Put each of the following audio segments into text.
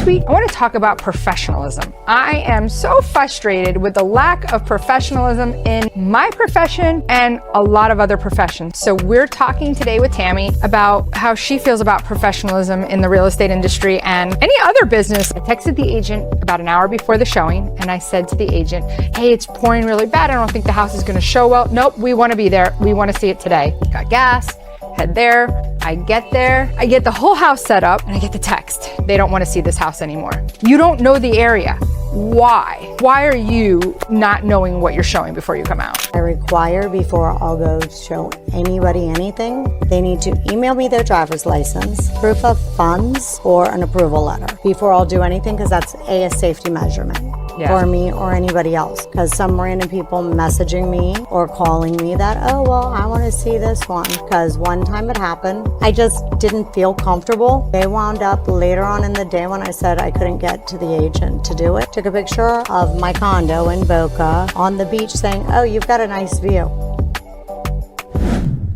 week, I want to talk about professionalism. I am so frustrated with the lack of professionalism in my profession and a lot of other professions. So we're talking today with Tammy about how she feels about professionalism in the real estate industry and any other business. I texted the agent about an hour before the showing and I said to the agent, hey, it's pouring really bad. I don't think the house is going to show well. Nope, we want to be there. We want to see it today. Got gas. Head there, I get there, I get the whole house set up, and I get the text. They don't want to see this house anymore. You don't know the area. Why? Why are you not knowing what you're showing before you come out? I require before I'll go show anybody anything, they need to email me their driver's license, proof of funds, or an approval letter before I'll do anything, because that's a safety measurement. For me or anybody else, because some random people messaging me or calling me that, oh, well, I want to see this one, because one time it happened, I just didn't feel comfortable. They wound up later on in the day when I said I couldn't get to the agent to do it, took a picture of my condo in Boca on the beach saying, oh, you've got a nice view.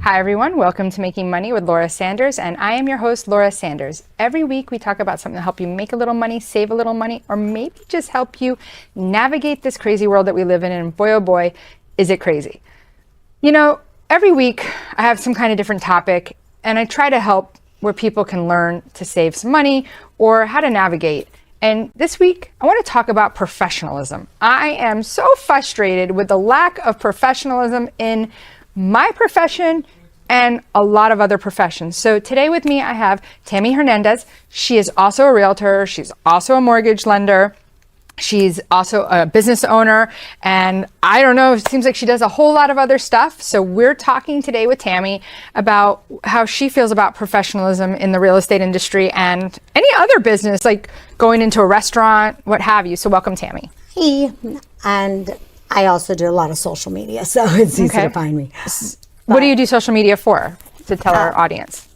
Hi everyone, welcome to Making Money with Laura Sanders, and I am your host, Laura Sanders. Every week we talk about something to help you make a little money, save a little money, or maybe just help you navigate this crazy world that we live in, and boy oh boy, is it crazy. You know, every week I have some kind of different topic, and I try to help where people can learn to save some money or how to navigate. And this week, I want to talk about professionalism. I am so frustrated with the lack of professionalism in my profession and a lot of other professions. So today with me, I have Tammy Hernandez. She is also a realtor. She's also a mortgage lender. She's also a business owner. And I don't know, it seems like she does a whole lot of other stuff. So we're talking today with Tammy about how she feels about professionalism in the real estate industry and any other business, like going into a restaurant, what have you. So welcome, Tammy. Hey, and I also do a lot of social media, so it's easy to find me. What do you do social media for, to tell our audience?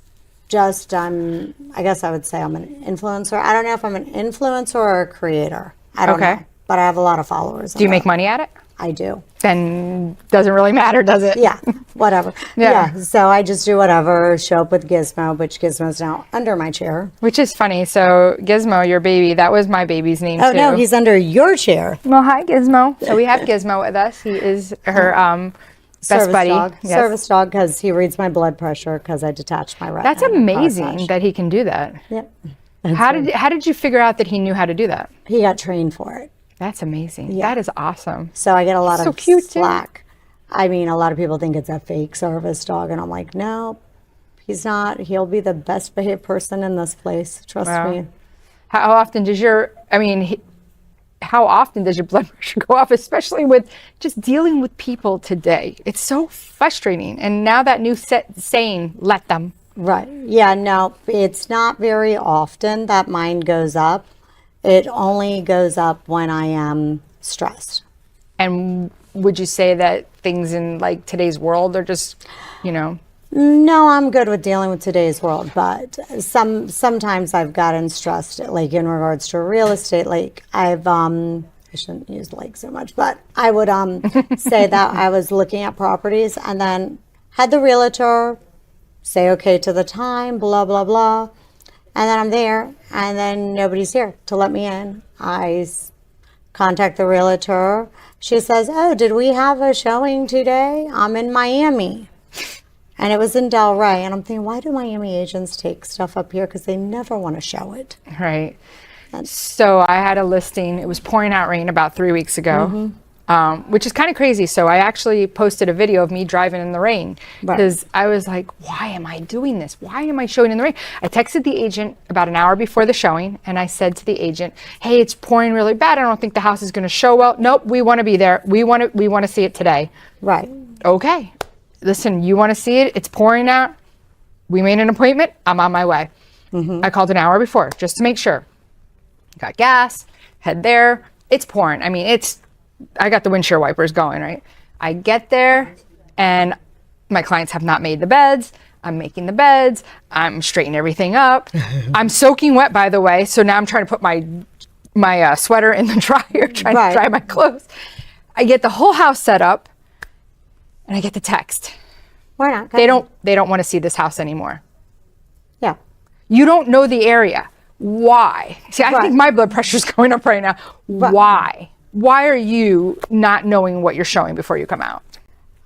Just, I guess I would say I'm an influencer. I don't know if I'm an influencer or a creator. I don't know, but I have a lot of followers. Do you make money at it? I do. Then doesn't really matter, does it? Yeah, whatever. Yeah, so I just do whatever, show up with Gizmo, which Gizmo's now under my chair. Which is funny. So Gizmo, your baby, that was my baby's name too. Oh no, he's under your chair. Well, hi Gizmo. So we have Gizmo with us. He is her best buddy. Dog. Yes. Service dog, because he reads my blood pressure because I detached my retina. That's amazing that he can do that. Yep. How did you figure out that he knew how to do that? He got trained for it. That's amazing. Yeah. That is awesome. So I get a lot of cute slack. I mean, a lot of people think it's a fake service dog, and I'm like, no, he's not. He'll be the best behaved person in this place. Trust me. How often does your blood pressure go up, especially with just dealing with people today? It's so frustrating. And now that new saying, let them. Right. Yeah, no, it's not very often that mine goes up. It only goes up when I am stressed. And would you say that things in like today's world are just, you know? No, I'm good with dealing with today's world, but sometimes I've gotten stressed, like in regards to real estate. Like I shouldn't use like so much, but I would say that I was looking at properties and then had the realtor say okay to the time, blah, blah, blah. And then I'm there, and then nobody's here to let me in. I contact the realtor. She says, oh, did we have a showing today? I'm in Miami. And it was in Delray. And I'm thinking, why do Miami agents take stuff up here? Because they never want to show it. Right. So I had a listing. It was pouring out rain about 3 weeks ago. Which is kind of crazy. So I actually posted a video of me driving in the rain because I was like, why am I doing this? Why am I showing in the rain? I texted the agent about an hour before the showing and I said to the agent, hey, it's pouring really bad. I don't think the house is going to show well. Nope, we want to be there. We want to see it today. Right. Okay. Listen, you want to see it? It's pouring out. We made an appointment. I'm on my way. I called an hour before just to make sure. Got gas, head there. It's pouring. I mean, I got the windshield wipers going, right? I get there and my clients have not made the beds. I'm making the beds. I'm straightening everything up. I'm soaking wet, by the way. So now I'm trying to put my sweater in the dryer, trying to dry my clothes. I get the whole house set up and I get the text. Why not? They don't want to see this house anymore. Yeah. You don't know the area. Why? See, I think my blood pressure is going up right now. Why? Why are you not knowing what you're showing before you come out?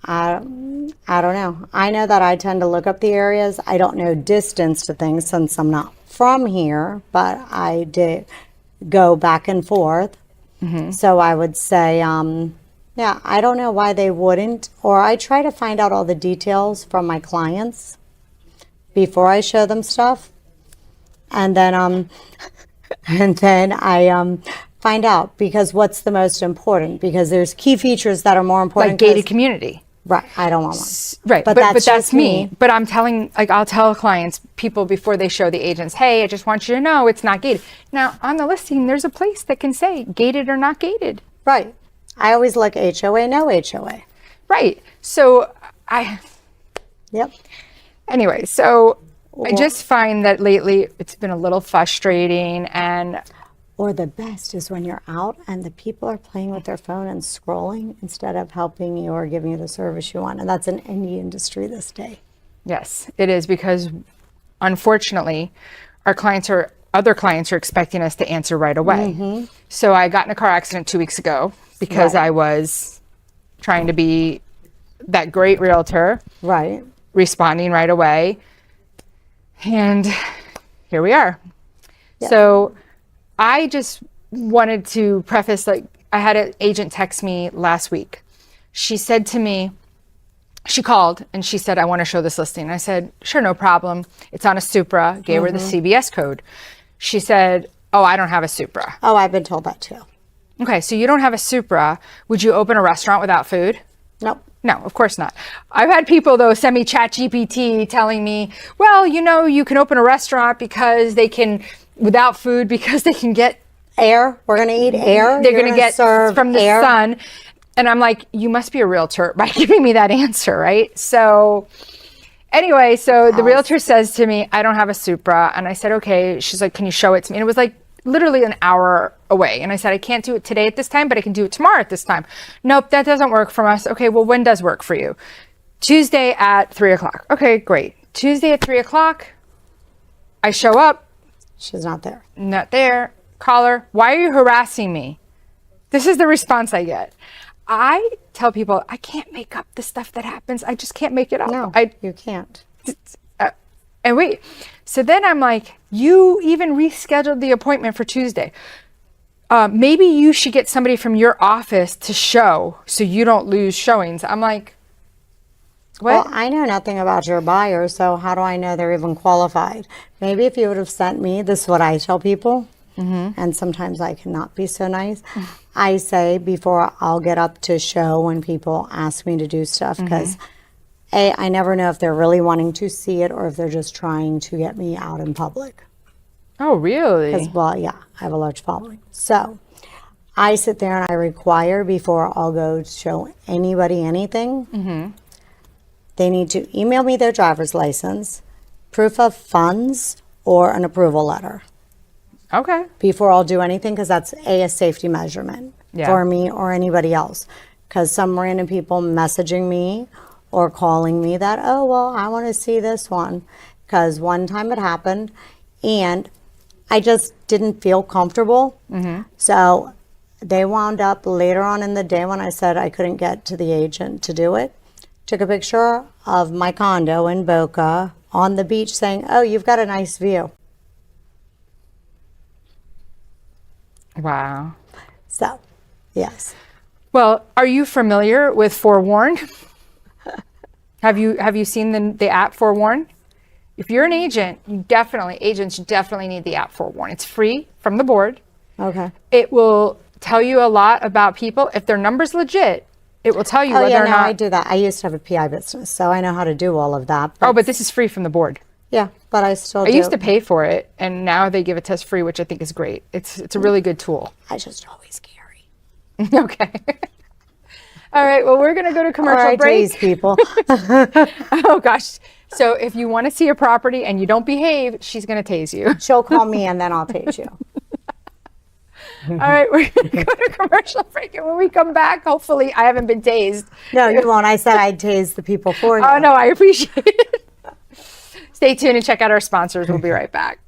I don't know. I know that I tend to look up the areas. I don't know distance to things since I'm not from here, but I did go back and forth. So I would say, yeah, I don't know why they wouldn't, or I try to find out all the details from my clients before I show them stuff. And then, I find out, because what's the most important? Because there's key features that are more important. Like gated community. Right. I don't want one. Right. But that's me. But I'm telling, like, I'll tell clients, people before they show the agents, hey, I just want you to know it's not gated. Now, on the listing, there's a place that can say gated or not gated. Right. I always look HOA, no HOA. Right. So Yep. Anyway, so I just find that lately it's been a little frustrating, and or the best is when you're out and the people are playing with their phone and scrolling instead of helping you or giving you the service you want. And that's in any industry this day. Yes, it is, because unfortunately other clients are expecting us to answer right away. So I got in a car accident 2 weeks ago because I was trying to be that great realtor. Right. Responding right away. And here we are. So I just wanted to preface, like, I had an agent text me last week. She said to me, she called and she said, I want to show this listing. I said, sure, no problem. It's on a Supra. Gave her the CBS code. She said, oh, I don't have a Supra. Oh, I've been told that too. Okay, so you don't have a Supra. Would you open a restaurant without food? Nope. No, of course not. I've had people, though, send me ChatGPT telling me, well, you can open a restaurant because they can, without food, because they can get air. We're going to eat air. They're going to get serve from the sun. And I'm like, you must be a realtor by giving me that answer, right? So anyway, so the realtor says to me, I don't have a Supra. And I said, okay. She's like, can you show it to me? And it was like literally an hour away. And I said, I can't do it today at this time, but I can do it tomorrow at this time. Nope, that doesn't work for us. Okay, well, when does work for you? Tuesday at 3:00. Okay, great. Tuesday at 3:00. I show up. She's not there. Not there. Call her. Why are you harassing me? This is the response I get. I tell people, I can't make up the stuff that happens. I just can't make it up. No, you can't. And wait, so then I'm like, you even rescheduled the appointment for Tuesday. Maybe you should get somebody from your office to show so you don't lose showings. I'm like, what? Well, I know nothing about your buyer, so how do I know they're even qualified? Maybe if you would have sent me, this is what I tell people, and sometimes I cannot be so nice. I say before I'll get up to show when people ask me to do stuff, because I never know if they're really wanting to see it or if they're just trying to get me out in public. Oh, really? Because, well, yeah, I have a large following. So I sit there and I require, before I'll go show anybody anything, they need to email me their driver's license, proof of funds, or an approval letter. Okay. Before I'll do anything, because that's a safety measurement for me or anybody else. Because some random people messaging me or calling me that, oh, well, I want to see this one. Because one time it happened and I just didn't feel comfortable. So they wound up later on in the day, when I said I couldn't get to the agent to do it, took a picture of my condo in Boca on the beach saying, oh, you've got a nice view. Wow. So, yes. Well, are you familiar with Forewarn? Have you seen the app Forewarn? If you're an agent, agents definitely need the app Forewarn. It's free from the board. Okay. It will tell you a lot about people. If their number's legit, it will tell you whether or not. I do that. I used to have a PI business, so I know how to do all of that. But this is free from the board. Yeah, but I still do. I used to pay for it, and now they give it to us free, which I think is great. It's a really good tool. I just always carry. Okay. All right. Well, we're going to go to commercial break. Tase people. Oh, gosh. So if you want to see a property and you don't behave, she's going to tase you. She'll call me and then I'll tase you. All right. We're going to go to commercial break. And when we come back, hopefully I haven't been tased. No, you won't. I said I'd tase the people for you. Oh, no. I appreciate it. Stay tuned and check out our sponsors. We'll be right back.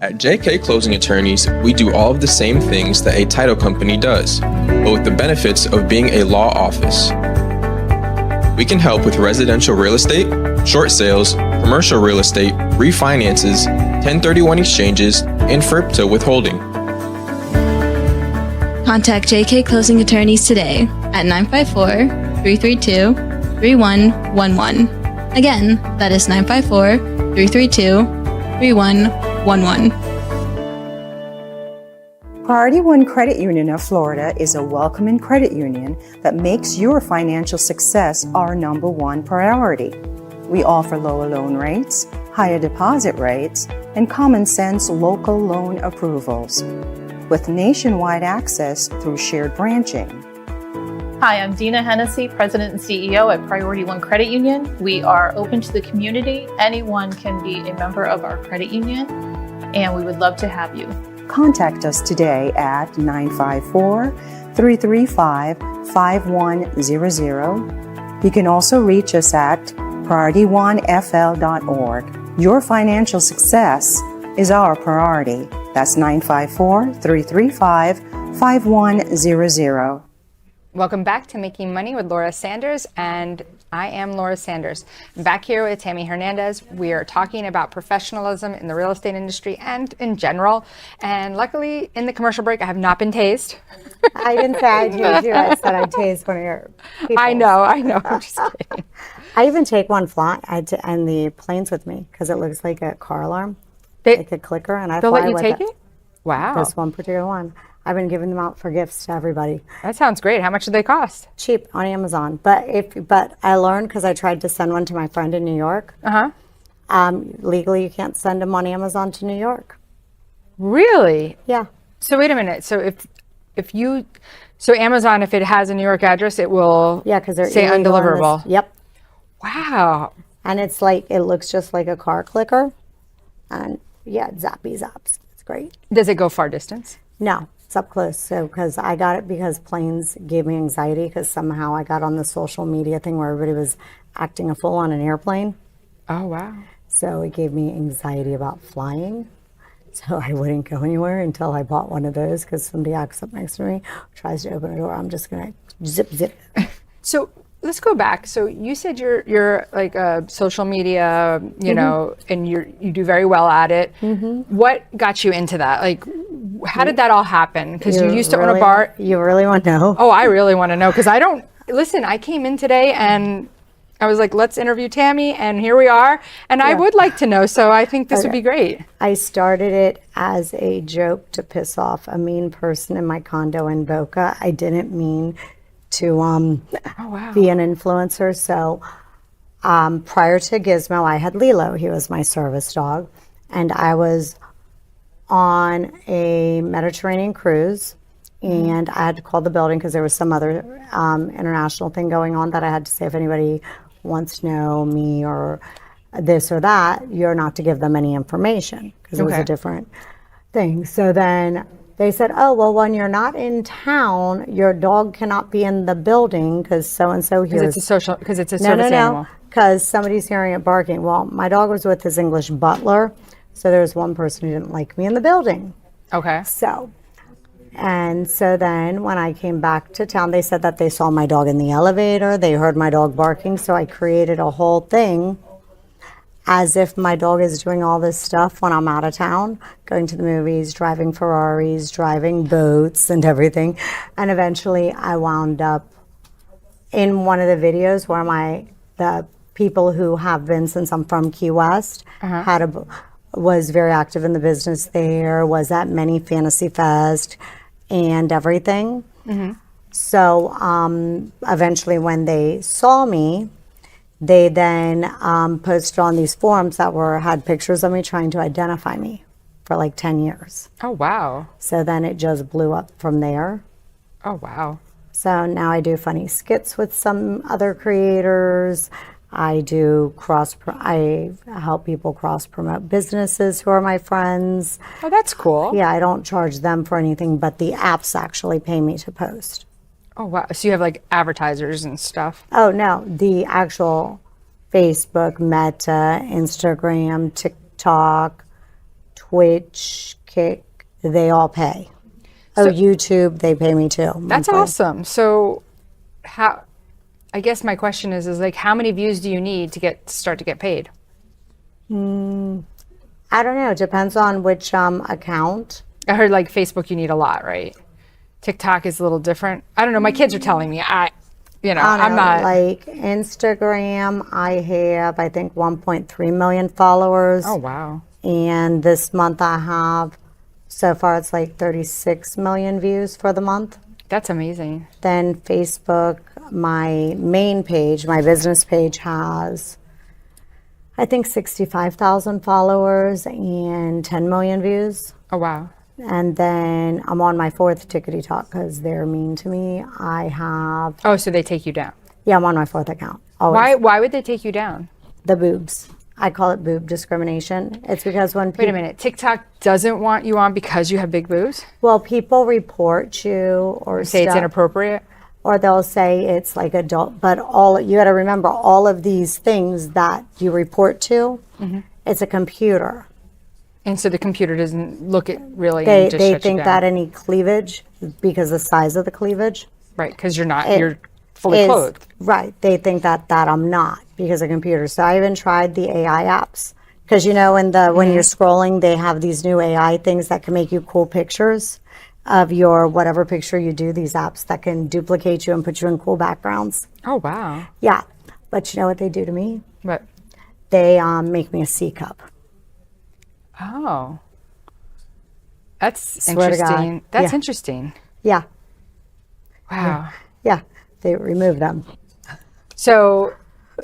At JK Closing Attorneys, we do all of the same things that a title company does, but with the benefits of being a law office. We can help with residential real estate, short sales, commercial real estate, refinances, 1031 exchanges, and FRIPTA withholding. Contact JK Closing Attorneys today at 954-332-3111. Again, that is 954-332-3111. Priority One Credit Union of Florida is a welcoming credit union that makes your financial success our number one priority. We offer lower loan rates, higher deposit rates, and common sense local loan approvals, with nationwide access through shared branching. Hi, I'm Dina Hennessy, President and CEO at Priority One Credit Union. We are open to the community. Anyone can be a member of our credit union, and we would love to have you. Contact us today at 954-335-5100. You can also reach us at PriorityOneFL.org. Your financial success is our priority. That's 954-335-5100. Welcome back to Making Money with Laura Sanders, and I am Laura Sanders. I'm back here with Tammy Hernandez. We are talking about professionalism in the real estate industry and in general. And luckily, in the commercial break, I have not been tased. I didn't say I'd tase you. I said I'd tase one of your people. I know. I'm just kidding. I even take one fly and the plane's with me because it looks like a car alarm, like a clicker, and I They'll fly let you with take it? Wow. This one particular one. I've been giving them out for gifts to everybody. That sounds great. How much do they cost? Cheap on Amazon. But I learned because I tried to send one to my friend in New York. Legally, you can't send them on Amazon to New York. Really? Yeah. So wait a minute. So so Amazon, if it has a New York address, it will because they're say illegal in undeliverable. Yep. Wow. And it's like, it looks just like a car clicker. And yeah, zappy zaps. It's great. Does it go far distance? No. It's up close. So, because I got it because planes gave me anxiety because somehow I got on the social media thing where everybody was acting a fool on an airplane. Oh, wow. So it gave me anxiety about flying. So I wouldn't go anywhere until I bought one of those because somebody acts up next to me, tries to open a door. I'm just going to zip, zip. So let's go back. So you said you're like a social media, you know, and you do very well at it. What got you into that? Like, how did that all happen? Because you used to own a bar. You really want to know? Oh, I really want to know because I don't listen. I came in today and I was like, let's interview Tammy, and here we are. And I would like to know. So I think this would be great. I started it as a joke to piss off a mean person in my condo in Boca. I didn't mean to be an influencer. So prior to Gizmo, I had Lilo. He was my service dog. And I was on a Mediterranean cruise. And I had to call the building because there was some other international thing going on that I had to say, if anybody wants to know me or this or that, you're not to give them any information because it was a different thing. So then they said, oh, well, when you're not in town, your dog cannot be in the building because so-and-so here. Because it's a service animal. Because somebody's hearing it barking. Well, my dog was with his English butler. So there was one person who didn't like me in the building. Okay. So then when I came back to town, they said that they saw my dog in the elevator. They heard my dog barking. So I created a whole thing as if my dog is doing all this stuff when I'm out of town, going to the movies, driving Ferraris, driving boats and everything. And eventually I wound up in one of the videos where the people who have been, since I'm from Key West, was very active in the business there, was at many Fantasy Fest and everything. So eventually when they saw me, they then posted on these forums that had pictures of me trying to identify me for like 10 years. Oh, wow. So then it just blew up from there. Oh, wow. So now I do funny skits with some other creators. I help people cross-promote businesses who are my friends. Oh, that's cool. Yeah, I don't charge them for anything, but the apps actually pay me to post. Oh, wow. So you have like advertisers and stuff? Oh, no, the actual Facebook, Meta, Instagram, TikTok, Twitch, Kick, they all pay. YouTube, they pay me too. That's monthly. awesome. So how, I guess my question is like, how many views do you need to start to get paid? I don't know. It depends on which account. I heard like Facebook, you need a lot, right? TikTok is a little different. I don't know. My kids are telling me. I'm not. Like Instagram, I have, I think, 1.3 million followers. Oh, wow. And this month I have, so far it's like 36 million views for the month. That's amazing. Then Facebook, my main page, my business page has, I think, 65,000 followers and 10 million views. Oh, wow. And then I'm on my 4th Tickety Talk because they're mean to me. I have, Oh, so they take you down. yeah, I'm on my 4th account. Always. Why would they take you down? The boobs. I call it boob discrimination. It's because when people, Wait a minute. TikTok doesn't want you on because you have big boobs? well, people report you or Say it's stuff, inappropriate? or they'll say it's like adult, but all you got to remember, all of these things that you report to, it's a computer. And so the computer doesn't look at really They and just they shuts you think down. that any cleavage, because the size of the cleavage, Right, because you're fully is clothed. right. They think that I'm not because of computers. So I even tried the AI apps because in the when you're scrolling, they have these new AI things that can make you cool pictures of your whatever picture you do. These apps that can duplicate you and put you in cool backgrounds. Oh, wow. Yeah, but you know what they do to me? But, They make me a C cup. oh. That's Swear to God. interesting. That's Yeah. interesting. Yeah, Wow. yeah. They removed them. So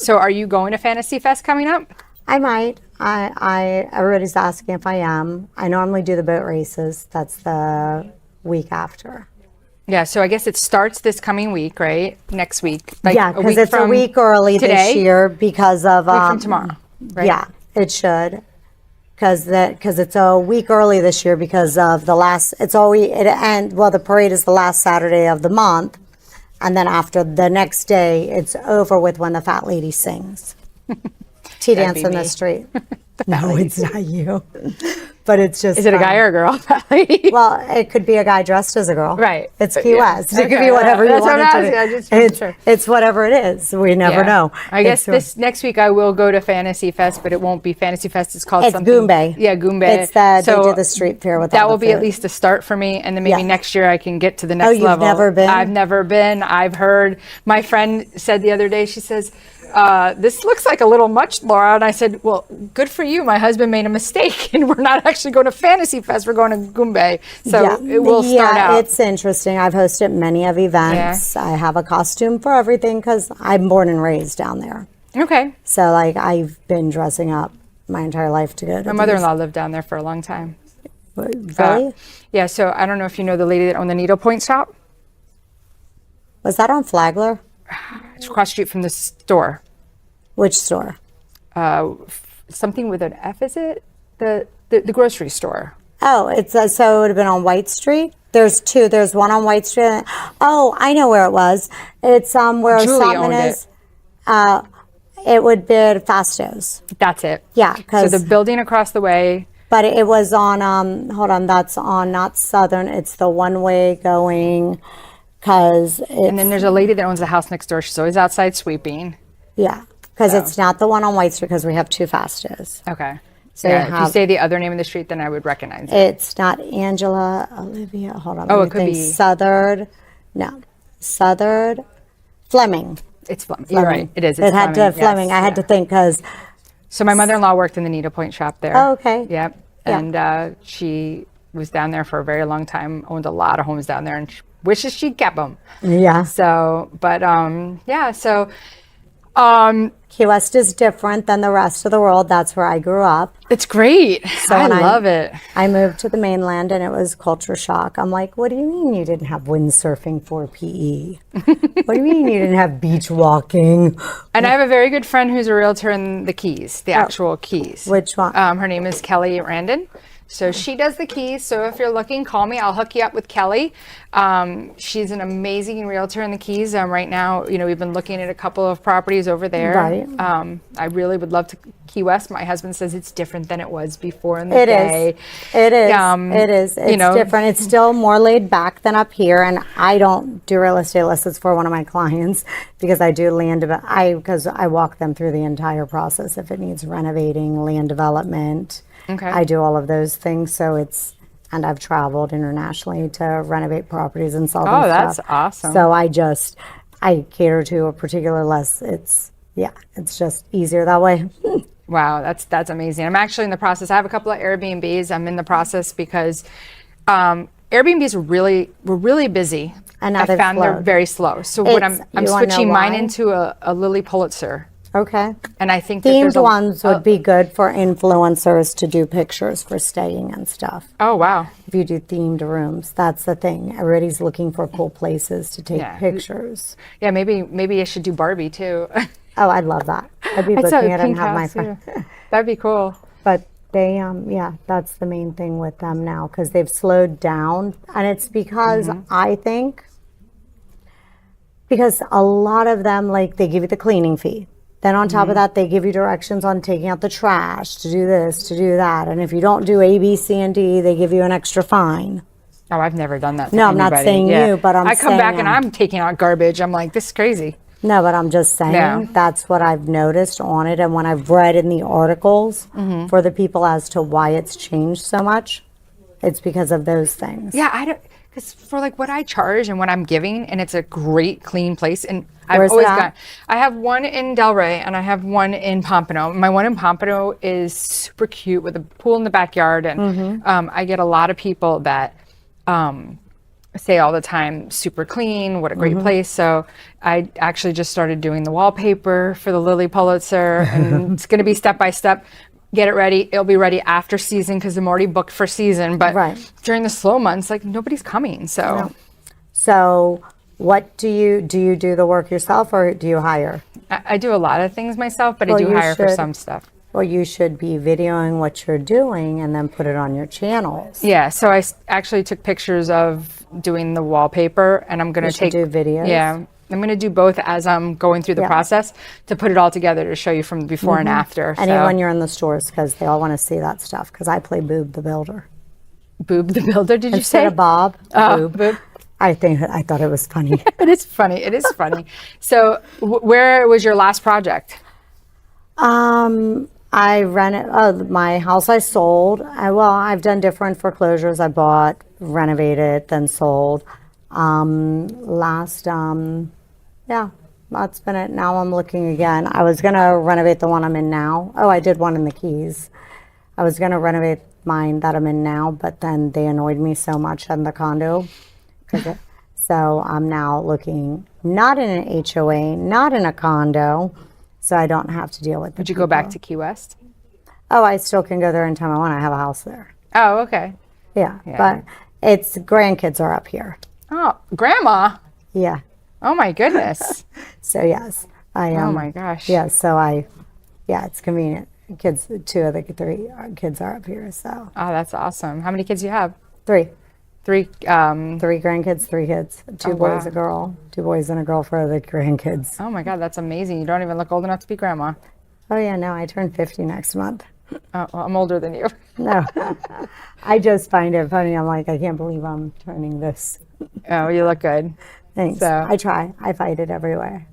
are you going to Fantasy Fest coming up? I might. Everybody's asking if I am. I normally do the boat races. That's the week after. Yeah, so I guess it starts this coming week, right? Next week. Like Yeah, because it's a week early this today? year because of Week from tomorrow, right? Yeah, it should. Because it's a week early this year because of the last. The parade is the last Saturday of the month, and then after the next day, it's over with when the fat lady sings. Tea That'd dance be in the me. street. No, it's not you. But it's just. Is it a fun. guy or a girl? Well, it could be a guy dressed as a girl. Right. It's Key Yeah. West. It could Okay, be whatever you that's what want I'm it to asking. I be. just wasn't sure. It's whatever it is. We never Yeah. know. I guess It's- this next week I will go to Fantasy Fest, but it won't be Fantasy Fest. It's called It's something. Goombay. Yeah, Goombay. It's they do the street fair with that all will the be at food. least a start for me, and then maybe Yeah. next year I can get to the next you've level. never been? I've never been. I've heard. My friend said the other day. She says, "This looks like a little much, Laura." And I said, "Well, good for you. My husband made a mistake, and we're not actually going to Fantasy Fest. We're going to Goombay. So it will start out." It's interesting. I've hosted many of events. I have a costume for everything because I'm born and raised down there. Okay. So like I've been dressing up my entire life to go to My mother-in-law lived down there for a long time. Really? Yeah. So I don't know if you know the lady that owned the needlepoint shop. Was that on Flagler? It's across the street from the store. Which store? Something with an F, is it? The grocery store. Oh, it's so it would have been on White Street. There's two. There's one on White Street. Oh, I know where it was. It's where Julie owned Sotman is. It would be Fasto's. That's it. Yeah, So because the building across the way. but it was on. Hold on, that's on not Southern. It's the one way going. Because And then there's a lady that owns the house next door. She's always outside sweeping. it's not the one on White Street because we have two Fasto's. Okay. So Yeah, you if you have- say the other name of the street, then I would recognize it. It's not Angela, Olivia. Hold on. Oh, let me it could think. be- Southern. No, Southern. Fleming. It's Fleming. You're right. It is. It's It had to Fleming. Fleming. Yes, I had yeah. to think because. So my mother-in-law worked in the needlepoint shop there. Oh, okay. Yep. Yeah. And she was down there for a very long time, owned a lot of homes down there, and she wishes she kept them. Yeah. So, but yeah, so Key West is different than the rest of the world. That's where I grew up. it's great. I when love it. I moved to the mainland and it was culture shock. I'm like, what do you mean you didn't have windsurfing for PE? What do you mean you didn't have beach walking? And I have a very good friend who's a realtor in the Keys, the actual Keys. Which one? Her name is Kelly Randon. So she does the keys. So if you're looking, call me. I'll hook you up with Kelly. She's an amazing realtor in the Keys. Right now, we've been looking at a couple of properties over there. Right. I really would love to Key West. My husband says it's different than it was before in the It day. is. It is. It's different. It's still more laid back than up here. And I don't do real estate unless it's for one of my clients, because I do because I walk them through the entire process. If it needs renovating, land development, Okay. I do all of those things. And I've traveled internationally to renovate properties and sell them that's stuff. awesome. So I cater to a particular less. It's just easier that way. Wow, that's amazing. I'm actually in the process. I have a couple of Airbnbs. I'm in the process because Airbnbs were really busy. And now I they've found they're slowed. very slow. So what I'm You wanna know switching mine why? into a Lily Pulitzer. Okay. And I think that there's Themed ones would be good for influencers to do pictures for staying and stuff. Oh, wow. If you do themed rooms, that's the thing. Everybody's looking for cool places to take Yeah. pictures. Yeah, maybe I should do Barbie too. Oh, I'd love that. I'd be I saw booking a it and pink have my house, friend. yeah. That'd be cool. But they, that's the main thing with them now, because they've slowed down. And it's because I think, because a lot of them, like, they give you the cleaning fee. Then on top of that, they give you directions on taking out the trash, to do this, to do that. And if you don't do A, B, C, and D, they give you an extra fine. Oh, I've never done that to No, I'm not anybody. saying Yeah. you, but I'm I come back saying, and I'm taking out garbage. I'm like, this is crazy. No, but I'm just saying Yeah. that's what I've noticed on it. And when I've read in the articles for the people as to why it's changed so much, it's because of those things. Yeah, I don't, because for like what I charge and what I'm giving, and it's a great clean place, and I've Where's it always at? got, I have one in Delray and I have one in Pompano. My one in Pompano is super cute with a pool in the backyard, and I get a lot of people that say all the time, super clean, what a great place. So I actually just started doing the wallpaper for the Lily Pulitzer, and it's going to be step by step. Get it ready. It'll be ready after season because I'm already booked for season. But Right. during the slow months, like nobody's coming. So So what do you do the work yourself, or do you hire? I do a lot of things myself, but Well, I do you hire for should. some stuff. Well, you should be videoing what you're doing and then put it on your channels. Yeah. So actually took pictures of doing the wallpaper, and I'm going to should do videos. Yeah. I'm going to do both as I'm going through the Yeah. process to put it all together to show you from the before and after. And so. even when you're in the stores, because they all want to see that stuff, because I play Boob the Builder. Boob the Builder, did you Instead say? of Bob, Oh, Boob. Boob. I thought it was funny. It is funny. It is funny. So where was your last project? I rented my house I sold. I've done different foreclosures. I bought, renovated, then sold. That's been it. Now I'm looking again. I was gonna renovate the one I'm in now. Oh, I did one in the Keys. I was gonna renovate mine that I'm in now, but then they annoyed me so much in the condo. So I'm now looking not in an HOA, not in a condo, so I don't have to deal with. Would you go back to Key West? Oh, I still can go there anytime I want. I have a house there. Oh, okay. Yeah, but it's grandkids are up here. Oh, Grandma. Yeah. Oh my goodness. So yes, I Oh my gosh. Yeah, so it's convenient. Kids, 2 of the 3 kids are up here. So Oh, that's awesome. How many kids do you have? 3 3. 3 grandkids, 3 kids, 2 Oh, boys, wow. a girl, 2 boys and a girl for the grandkids. Oh my God, that's amazing. You don't even look old enough to be grandma. Oh yeah, no, I turn 50 next month. Oh, well, I'm older than you. No, I just find it funny. I'm like, I can't believe I'm turning this. Oh, you look good. Thanks. So- I try. I fight it every way.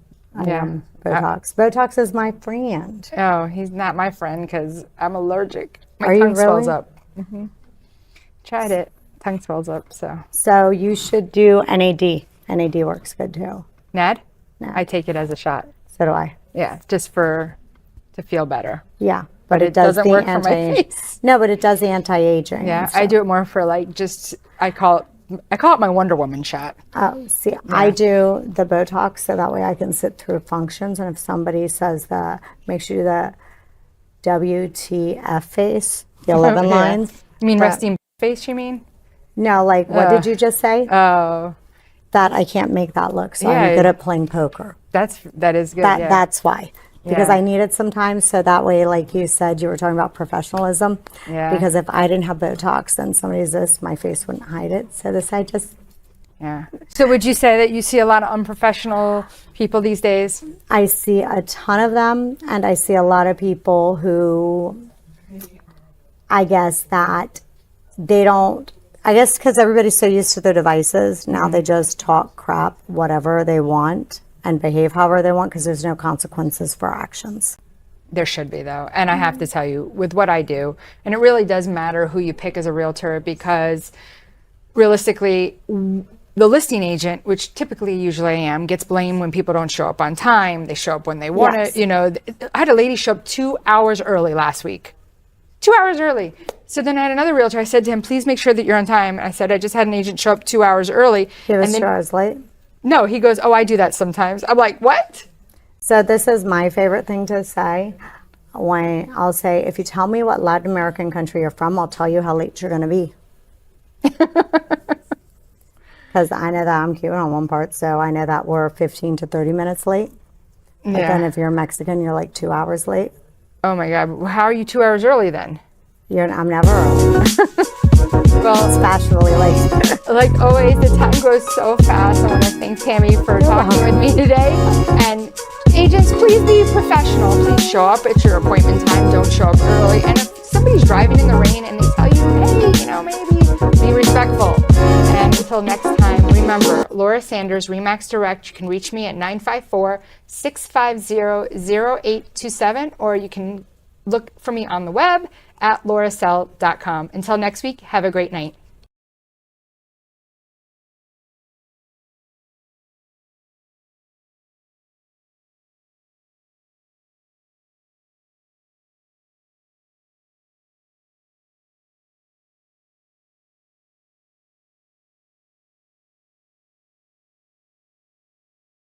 Yeah. Botox. Botox is my friend. Oh, he's not my friend because I'm allergic. My Are you tongue swells really? up. Tried it. Tongue swells up. So So you should do NAD. NAD works good too. NAD? NAD. I take it as a shot. So do I. Yeah, just to feel better. Yeah, but it doesn't does the work for my anti. face. No, but it does the anti-aging. Yeah, and I stuff. do it more for like just I call it my Wonder Woman shot. Oh, see, I do the Botox so that way I can sit through functions. And if somebody says make sure you do the WTF face, the 11 Yeah. lines. You mean But- resting face? You mean? No, like what did you just say? Oh, That I can't make that look. So Yeah, I'm good at playing poker. that is good. That yeah. that's why. because Yeah. I need it sometimes. So that way, like you said, you were talking about professionalism. Yeah. Because if I didn't have Botox, then somebody's this, my face wouldn't hide it. So this, I just, Yeah. So would you say that you see a lot of unprofessional people these days? I see a ton of them, and I see a lot of people who, I guess that they don't, I guess because everybody's so used to their devices, now they just talk crap, whatever they want, and behave however they want because there's no consequences for actions. There should be, though. And I have to tell you, with what I do, and it really does matter who you pick as a realtor, because realistically, the listing agent, which typically usually I am, gets blamed when people don't show up on time. They show up when they want Yes. to. You know, I had a lady show up 2 hours early last week. 2 hours early. So then I had another realtor. I said to him, please make sure that you're on time. I said, I just had an agent show up 2 hours early. He was And then, 2 hours late. no, he goes, oh, I do that sometimes. I'm like, what? So this is my favorite thing to say. When I'll say, if you tell me what Latin American country you're from, I'll tell you how late you're going to be. Because I know that I'm Cuban on one part, so I know that we're 15 to 30 minutes late. But then if you're Mexican, you're like 2 hours late. Oh my God. How are you 2 hours early then? I'm never early. Well, It's fashionably late. like always, the time goes so fast. I want to thank Tammy for talking with me today. And agents, please be professional. Please show up at your appointment time. Don't show up early. And if somebody's driving in the rain and they tell you, hey, maybe be respectful. And until next time, remember, Laura Sanders, Remax Direct. You can reach me at 954-650-0827, or you can look for me on the web at lauracell.com. Until next week, have a great night.